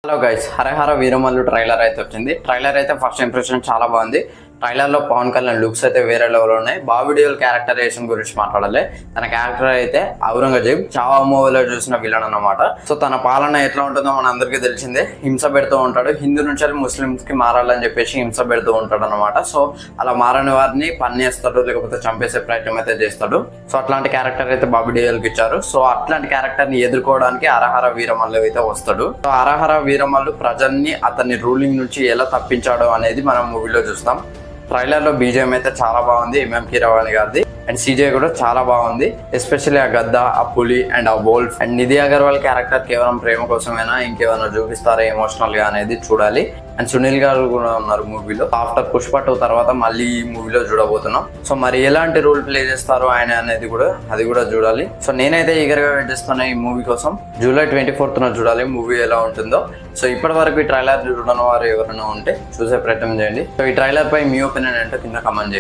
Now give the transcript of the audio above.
Hello guys, హరహర Veeramallu trailer అయితే వచ్చింది. Trailer అయితే ఫస్ట్ ఇంప్రెషన్ చాలా బాగుంది. ట్రైలర్ లో పవన్ కళ్యాణ్ లుక్స్ అయితే వేరే లెవెల్ ఉన్నాయి. బాబీ డియోల్ క్యారెక్టరైజేషన్ గురించి మాట్లాడాలి. తన క్యారెక్టర్ అయితే ఔరంగజేబ్ చావా మూవీలో చూసిన విలన్ అన్నమాట. సో తన పాలన ఎట్లా ఉంటుందో మన అందరికీ తెలిసిందే. హింస పెడుతూ ఉంటాడు. హిందూ నుంచి ముస్లిమ్స్ కి మారాలని చెప్పేసి హింస పెడుతూ ఉంటాడు అనమాట. సో అలా మారని వారిని పన్నేస్తాడు, లేకపోతే చంపేసే ప్రయత్నం అయితే చేస్తాడు. సో అట్లాంటి క్యారెక్టర్ అయితే బాబీ డియోల్ కి ఇచ్చారు. సో అట్లాంటి క్యారెక్టర్ ని ఎదుర్కోవడానికి హరహర వీరమల్లు అయితే వస్తాడు. సో హరహర వీరమల్లు ప్రజల్ని అతని రూలింగ్ నుంచి ఎలా తప్పించాడు అనేది మనం మూవీలో చూస్తాం. ట్రైలర్ లో బీజిఎం అయితే చాలా బాగుంది, ఎంఎం కీరవాణి గారిది. అండ్ సీజే కూడా చాలా బాగుంది. ఎస్పెషల్లీ ఆ గద్ద, ఆ పులి అండ్ ఆ wolf and Nidhi Agarwal character కేవలం ప్రేమ కోసమేనా, ఇంకేమైనా చూపిస్తారా ఎమోషనల్ గా అనేది చూడాలి. అండ్ సునీల్ గారు కూడా ఉన్నారు మూవీలో. ఆఫ్టర్ పుష్ప 2 తర్వాత మళ్ళీ ఈ మూవీలో చూడబోతున్నాం. సో మరి ఎలాంటి రోల్ ప్లే చేస్తారు ఆయన అనేది కూడా చూడాలి. సో నేనైతే ఈగర్ గా వెయిట్ చేస్తున్నా ఈ మూవీ కోసం. జూలై 24th చూడాలి మూవీ ఎలా ఉంటుందో. సో ఇప్పటి వరకు ఈ ట్రైలర్ చూడని వారు ఎవరైనా ఉంటే చూసే ప్రయత్నం చేయండి. సో ఈ ట్రైలర్ పై మీ ఒపీనియన్ ఏంటో కింద కమెంట్ చేయండి.